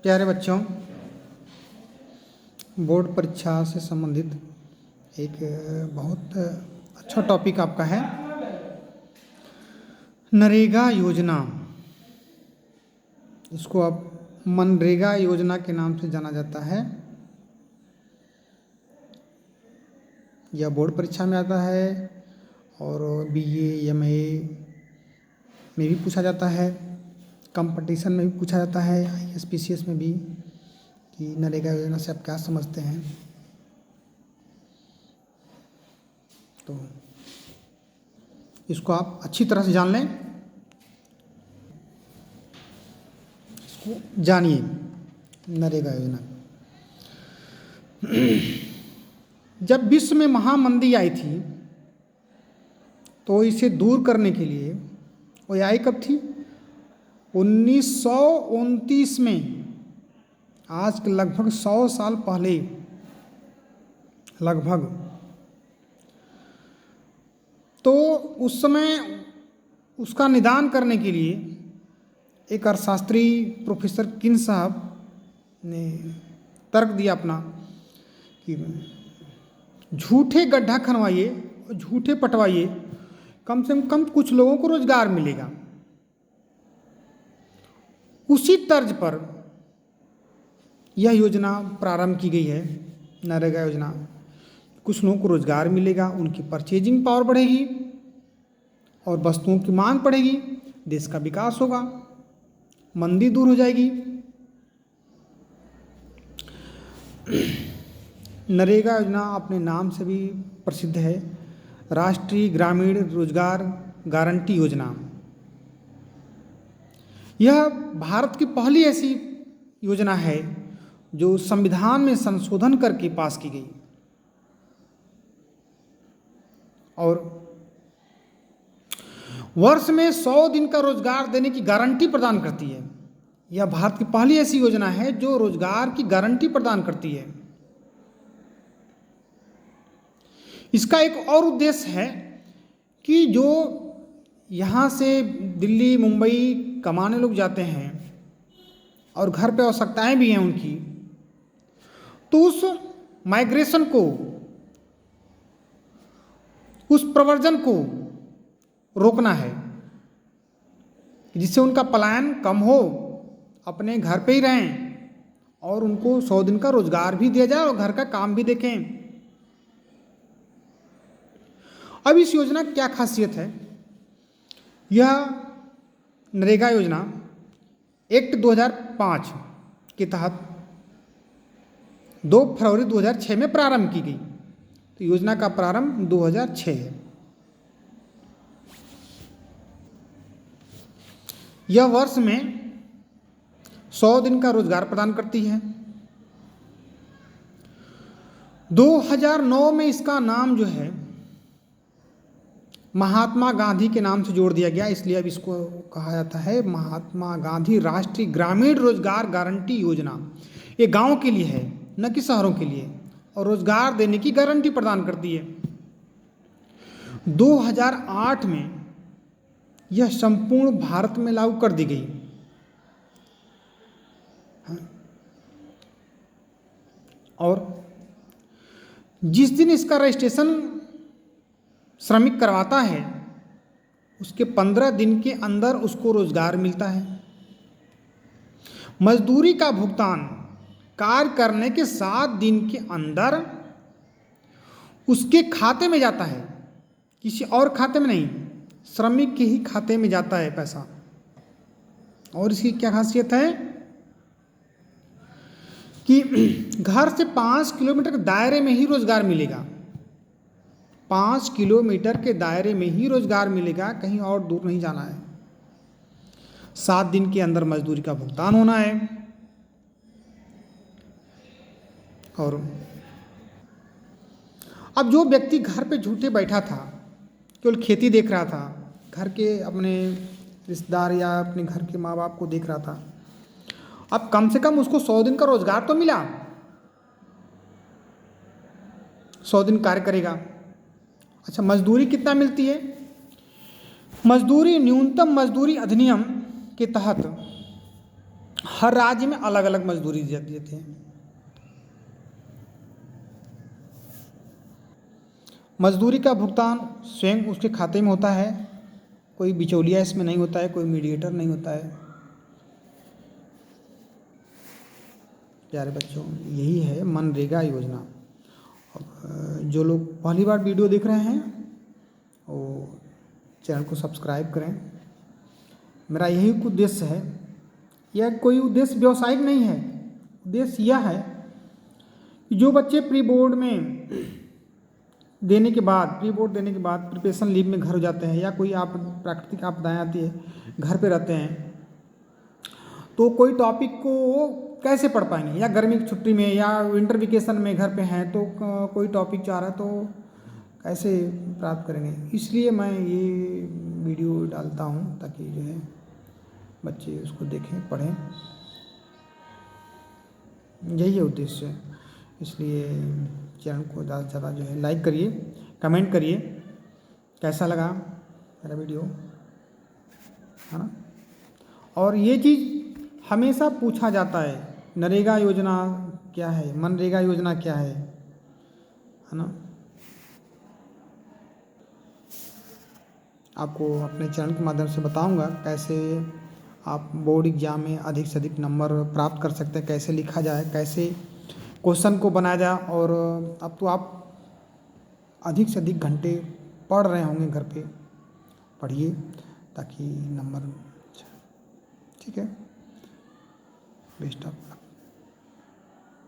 प्यारे बच्चों, बोर्ड परीक्षा से संबंधित एक बहुत अच्छा टॉपिक आपका है नरेगा योजना। इसको अब मनरेगा योजना के नाम से जाना जाता है। यह बोर्ड परीक्षा में आता है और बीए एमए में भी पूछा जाता है, कंपटीशन में भी पूछा जाता है, आईएएस पीसीएस में भी, कि नरेगा योजना से आप क्या समझते हैं। तो इसको आप अच्छी तरह से जान लें, इसको जानिए नरेगा योजना। जब विश्व में महामंदी आई थी तो इसे दूर करने के लिए, वो आई कब थी? 1929 में, आज के लगभग 100 साल पहले लगभग। तो उस समय उसका निदान करने के लिए एक अर्थशास्त्री प्रोफेसर किन साहब ने तर्क दिया अपना कि झूठे गड्ढा खनवाइए, झूठे पटवाइए, कम से कम कुछ लोगों को रोजगार मिलेगा। उसी तर्ज पर यह योजना प्रारंभ की गई है, नरेगा योजना। कुछ लोगों को रोजगार मिलेगा, उनकी परचेजिंग पावर बढ़ेगी और वस्तुओं की मांग बढ़ेगी, देश का विकास होगा, मंदी दूर हो जाएगी। नरेगा योजना अपने नाम से भी प्रसिद्ध है, राष्ट्रीय ग्रामीण रोजगार गारंटी योजना। यह भारत की पहली ऐसी योजना है जो संविधान में संशोधन करके पास की गई और वर्ष में 100 दिन का रोजगार देने की गारंटी प्रदान करती है। यह भारत की पहली ऐसी योजना है जो रोजगार की गारंटी प्रदान करती है। इसका एक और उद्देश्य है कि जो यहाँ से दिल्ली मुंबई कमाने लोग जाते हैं और घर पे आवश्यकताएं भी हैं उनकी, तो उस माइग्रेशन को, उस प्रव्रजन को रोकना है, जिससे उनका पलायन कम हो, अपने घर पे ही रहें और उनको 100 दिन का रोजगार भी दिया जाए और घर का काम भी देखें। अब इस योजना की क्या खासियत है? यह नरेगा योजना एक्ट 2005 के तहत 2 फरवरी 2006 में प्रारंभ की गई। तो योजना का प्रारंभ 2006 है। यह वर्ष में 100 दिन का रोजगार प्रदान करती है। 2009 में इसका नाम जो है महात्मा गांधी के नाम से जोड़ दिया गया, इसलिए अब इसको कहा जाता है महात्मा गांधी राष्ट्रीय ग्रामीण रोजगार गारंटी योजना। ये गांव के लिए है, न कि शहरों के लिए, और रोजगार देने की गारंटी प्रदान करती है। 2008 में यह संपूर्ण भारत में लागू कर दी गई। और जिस दिन इसका रजिस्ट्रेशन श्रमिक करवाता है उसके 15 दिन के अंदर उसको रोजगार मिलता है। मजदूरी का भुगतान कार्य करने के 7 दिन के अंदर उसके खाते में जाता है, किसी और खाते में नहीं, श्रमिक के ही खाते में जाता है पैसा। और इसकी क्या खासियत है कि घर से 5 किलोमीटर के दायरे में ही रोजगार मिलेगा। 5 किलोमीटर के दायरे में ही रोजगार मिलेगा, कहीं और दूर नहीं जाना है। 7 दिन के अंदर मजदूरी का भुगतान होना है। और अब जो व्यक्ति घर पे झूठे बैठा था, केवल खेती देख रहा था, घर के अपने रिश्तेदार या अपने घर के माँ बाप को देख रहा था, अब कम से कम उसको 100 दिन का रोजगार तो मिला। 100 दिन कार्य करेगा। अच्छा, मजदूरी कितना मिलती है? मजदूरी न्यूनतम मजदूरी अधिनियम के तहत हर राज्य में अलग अलग मजदूरी देते हैं। मजदूरी का भुगतान स्वयं उसके खाते में होता है, कोई बिचौलिया इसमें नहीं होता है, कोई मीडिएटर नहीं होता है। प्यारे बच्चों, यही है मनरेगा योजना। जो लोग पहली बार वीडियो देख रहे हैं वो चैनल को सब्सक्राइब करें। मेरा यही उद्देश्य है, यह कोई उद्देश्य व्यवसायिक नहीं है। उद्देश्य यह है कि जो बच्चे प्री बोर्ड देने के बाद प्रिपरेशन लीव में घर हो जाते हैं, या कोई प्राकृतिक आपदाएँ आती है, घर पे रहते हैं, तो कोई टॉपिक को कैसे पढ़ पाएंगे, या गर्मी की छुट्टी में या विंटर वेकेशन में घर पे हैं तो कोई टॉपिक चाह रहा है तो कैसे प्राप्त करेंगे। इसलिए मैं ये वीडियो डालता हूँ ताकि जो है बच्चे उसको देखें, पढ़ें, यही है उद्देश्य। इसलिए चैनल को ज़्यादा से ज़्यादा जो है लाइक करिए, कमेंट करिए कैसा लगा मेरा वीडियो, है ना। और ये चीज़ हमेशा पूछा जाता है, नरेगा योजना क्या है, मनरेगा योजना क्या है ना। आपको अपने चैनल के माध्यम से बताऊंगा कैसे आप बोर्ड एग्जाम में अधिक से अधिक नंबर प्राप्त कर सकते हैं, कैसे लिखा जाए, कैसे क्वेश्चन को बनाया जाए। और अब तो आप अधिक से अधिक घंटे पढ़ रहे होंगे, घर पे पढ़िए ताकि नंबर, ठीक है। Best of luck.